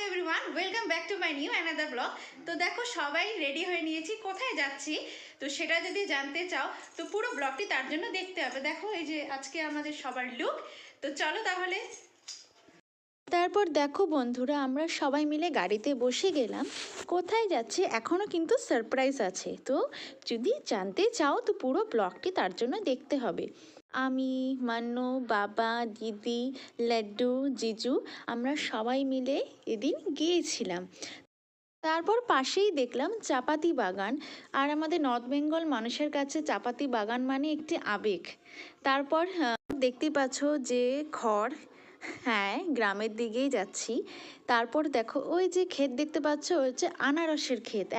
Everyone, welcome back to my new another blog. তো দেখো সবাই রেডি হয়ে নিয়েছি, কোথায় যাচ্ছি তো সেটা যদি জানতে চাও তো পুরো ব্লগটি তার জন্য দেখতে হবে। দেখো এই যে আজকে আমাদের সবার লুক, তো চলো তাহলে। তারপর দেখো বন্ধুরা, আমরা সবাই মিলে গাড়িতে বসে গেলাম। কোথায় যাচ্ছি এখনও কিন্তু সারপ্রাইজ আছে, তো যদি জানতে চাও তো পুরো ব্লগটি তার জন্য দেখতে হবে। আমি, মান্নু, বাবা, দিদি, লাড্ডু, জিজু, আমরা সবাই মিলে এদিন গিয়েছিলাম। তারপর পাশেই দেখলাম চাপাতি বাগান। আর আমাদের নর্থ বেঙ্গল মানুষের কাছে চাপাতি বাগান মানে একটি আবেগ। তারপর দেখতেই পাচ্ছ যে খড়, হ্যাঁ গ্রামের দিকেই যাচ্ছি। তারপর দেখো ওই যে ক্ষেত দেখতে পাচ্ছ, হচ্ছে আনারসের ক্ষেত।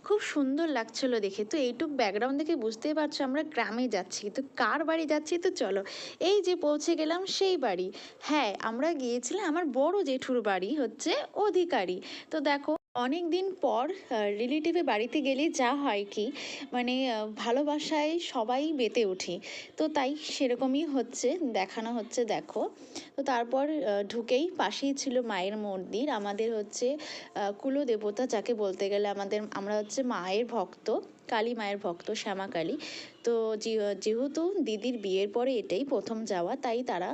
খুব সুন্দর লাগছিল দেখে। তো এইটুক ব্যাকগ্রাউন্ড দেখে বুঝতেই পারছো আমরা গ্রামে যাচ্ছি। তো কার বাড়ি যাচ্ছি তো চলো, এই যে পৌঁছে গেলাম সেই বাড়ি। হ্যাঁ, আমরা গিয়েছিলাম আমার বড় জেঠুর বাড়ি, হচ্ছে অধিকারী। তো দেখো অনেক দিন পর রিলেটিভে বাড়িতে গেলে যা হয় কি, মানে ভালোবাসায় সবাই বেঁচে উঠি। তো তাই সেরকমই হচ্ছে, দেখানো হচ্ছে দেখো। তো তারপর ঢুকেই পাশেই ছিল মায়ের মন্দির। আমাদের হচ্ছে কুলদেবতা যাকে বলতে গেলে আমরা হচ্ছে মায়ের ভক্ত, কালী মায়ের ভক্ত, শ্যামা কালী। তো যেহেতু দিদির বিয়ের পরে এটাই প্রথম যাওয়া, তাই তারা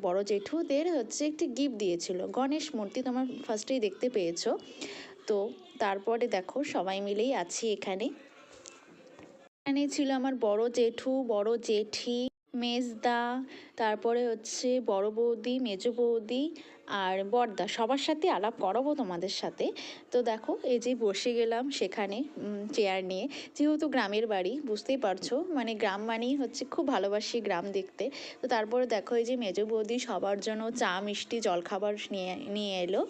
বড় জেঠুদের হচ্ছে একটি গিফট দিয়েছিল, গণেশ মূর্তি, তোমার ফার্স্টেই দেখতে পেয়েছো। তো তারপরে দেখো সবাই মিলেই আছি এখানে। এখানে ছিল আমার বড় জেঠু, বড় জেঠি, মেজদা, তারপরে হচ্ছে বড় বৌদি, মেজো বৌদি আর বড়দা। সবার সাথে আলাপ করাবো তোমাদের সাথে। তো দেখো এই যে বসে গেলাম সেখানে চেয়ার নিয়ে। যেহেতু গ্রামের বাড়ি বুঝতেই পারছো, মানে গ্রাম মানেই হচ্ছে খুব ভালোবাসি গ্রাম দেখতে। তো তারপরে দেখো এই যে মেজো বৌদি সবার জন্য চা মিষ্টি জলখাবার নিয়ে নিয়ে এলো।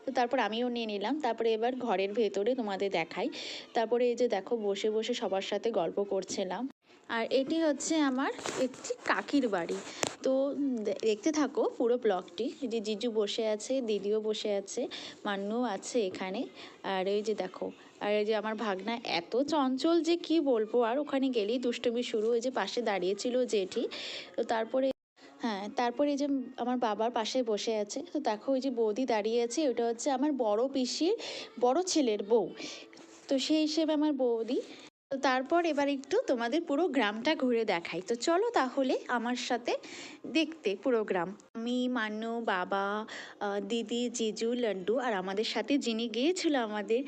তো তারপর আমিও নিয়ে নিলাম। তারপরে এবার ঘরের ভেতরে তোমাদের দেখাই। তারপরে এই যে দেখো বসে বসে সবার সাথে গল্প করছিলাম। আর এটি হচ্ছে আমার একটি কাকির বাড়ি। তো দেখতে থাকো পুরো ব্লগটি। যে জিজু বসে আছে, দিদিও বসে আছে, মান্নুও আছে এখানে। আর এই যে দেখো, আর এই যে আমার ভাগনা এত চঞ্চল যে কি বলবো, আর ওখানে গেলেই দুষ্টুমি শুরু। ওই যে পাশে দাঁড়িয়েছিল জেঠি। তো তারপরে হ্যাঁ, তারপরে এই যে আমার বাবার পাশে বসে আছে। তো দেখো ওই যে বৌদি দাঁড়িয়ে আছে, ওটা হচ্ছে আমার বড় পিসির বড় ছেলের বউ। তো সেই হিসেবে আমার বৌদি। তো তারপর এবার একটু তোমাদের পুরো গ্রামটা ঘুরে দেখাই। তো চলো তাহলে আমার সাথে দেখতে পুরো গ্রাম। আমি, মান্নু, বাবা, দিদি, জিজু, লাড্ডু আর আমাদের সাথে যিনি গিয়েছিল আমাদের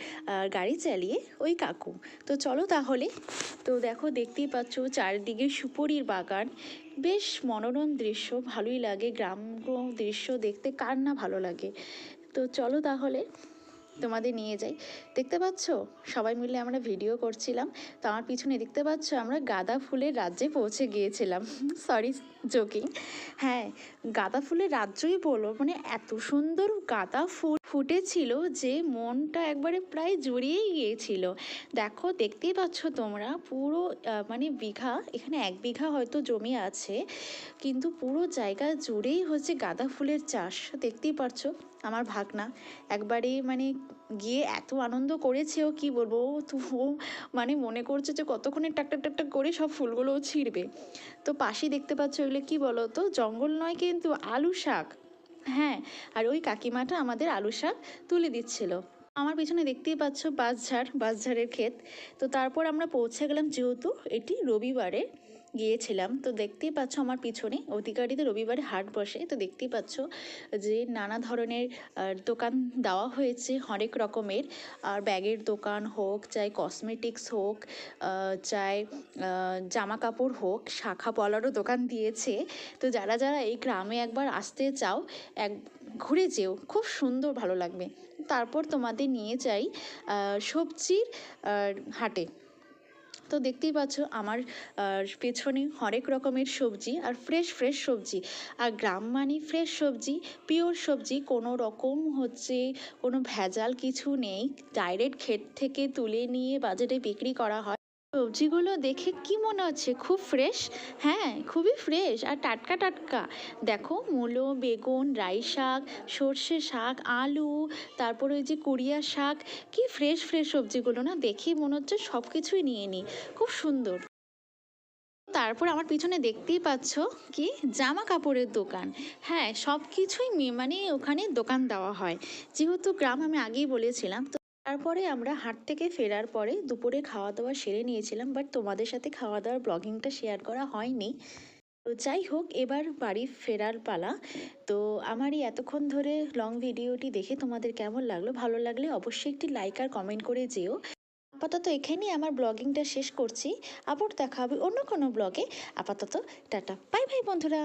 গাড়ি চালিয়ে, ওই কাকু। তো চলো তাহলে। তো দেখো দেখতেই পাচ্ছ চারিদিকে সুপরির বাগান, বেশ মনোরম দৃশ্য, ভালোই লাগে। গ্রাম দৃশ্য দেখতে কার না ভালো লাগে। তো চলো তাহলে তোমাদের নিয়ে যাই। দেখতে পাচ্ছ সবাই মিলে আমরা ভিডিও করছিলাম। তো আমার পিছনে দেখতে পাচ্ছ আমরা গাঁদা ফুলের রাজ্যে পৌঁছে গিয়েছিলাম। Sorry, joking. হ্যাঁ, গাঁদা ফুলের রাজ্যই বলো, মানে এত সুন্দর গাঁদা ফুল ফুটেছিল যে মনটা একবারে প্রায় জুড়িয়েই গিয়েছিল। দেখো দেখতেই পাচ্ছ তোমরা পুরো মানে বিঘা, এখানে 1 বিঘা হয়তো জমি আছে, কিন্তু পুরো জায়গা জুড়েই হচ্ছে গাঁদা ফুলের চাষ। দেখতেই পারছো আমার ভাগনা একবারে মানে গিয়ে এত আনন্দ করেছে, ও কী বলবো। ও মানে মনে করছে যে কতক্ষণে টাকটাক টাকটাক করে সব ফুলগুলোও ছিঁড়বে। তো পাশেই দেখতে পাচ্ছ এগুলো কী বলো তো, জঙ্গল নয় কিন্তু আলু শাক। হ্যাঁ, আর ওই কাকিমাটা আমাদের আলু শাক তুলে দিচ্ছিল। আমার পিছনে দেখতেই পাচ্ছ বাঁশঝাড়ের ক্ষেত। তো তারপর আমরা পৌঁছে গেলাম, যেহেতু এটি রবিবারে গিয়েছিলাম। তো দেখতেই পাচ্ছ আমার পিছনে অধিকারীতে রবিবারে হাট বসে। তো দেখতেই পাচ্ছ যে নানা ধরনের দোকান দেওয়া হয়েছে, হরেক রকমের। আর ব্যাগের দোকান হোক, চাই কসমেটিক্স হোক, চাই জামা কাপড় হোক, শাখা পলারও দোকান দিয়েছে। তো যারা যারা এই গ্রামে একবার আসতে চাও, ঘুরে যেও, খুব সুন্দর, ভালো লাগবে। তারপর তোমাদের নিয়ে যাই সবজির হাটে। তো দেখতেই পাচ্ছ আমার পেছনে হরেক রকমের সবজি, আর ফ্রেশ ফ্রেশ সবজি। আর গ্রাম মানে ফ্রেশ সবজি, পিওর সবজি, কোনো রকম হচ্ছে কোনো ভেজাল কিছু নেই। ডাইরেক্ট ক্ষেত থেকে তুলে নিয়ে বাজারে বিক্রি করা হয়। সবজিগুলো দেখে কি মনে হচ্ছে খুব ফ্রেশ? হ্যাঁ, খুবই ফ্রেশ আর টাটকা টাটকা। দেখো মূলো, বেগুন, রাই শাক, সর্ষে শাক, আলু, তারপরে ওই যে কুড়িয়া শাক, কি ফ্রেশ ফ্রেশ সবজিগুলো না, দেখেই মনে হচ্ছে সব কিছুই নিয়ে নিই। খুব সুন্দর। তারপর আমার পিছনে দেখতেই পাচ্ছ কি জামা কাপড়ের দোকান। হ্যাঁ, সব কিছুই মানে ওখানে দোকান দেওয়া হয়, যেহেতু গ্রাম আমি আগেই বলেছিলাম। তো তারপরে আমরা হাট থেকে ফেরার পরে দুপুরে খাওয়া দাওয়া সেরে নিয়েছিলাম, বাট তোমাদের সাথে খাওয়া দাওয়ার ব্লগিংটা শেয়ার করা হয়নি। তো যাই হোক, এবার বাড়ি ফেরার পালা। তো আমার এই এতক্ষণ ধরে লং ভিডিওটি দেখে তোমাদের কেমন লাগলো? ভালো লাগলে অবশ্যই একটি লাইক আর কমেন্ট করে যেও। আপাতত এখানেই আমার ব্লগিংটা শেষ করছি। আবার দেখা হবে অন্য কোনো ব্লগে। আপাতত টাটা, বাই বাই বন্ধুরা।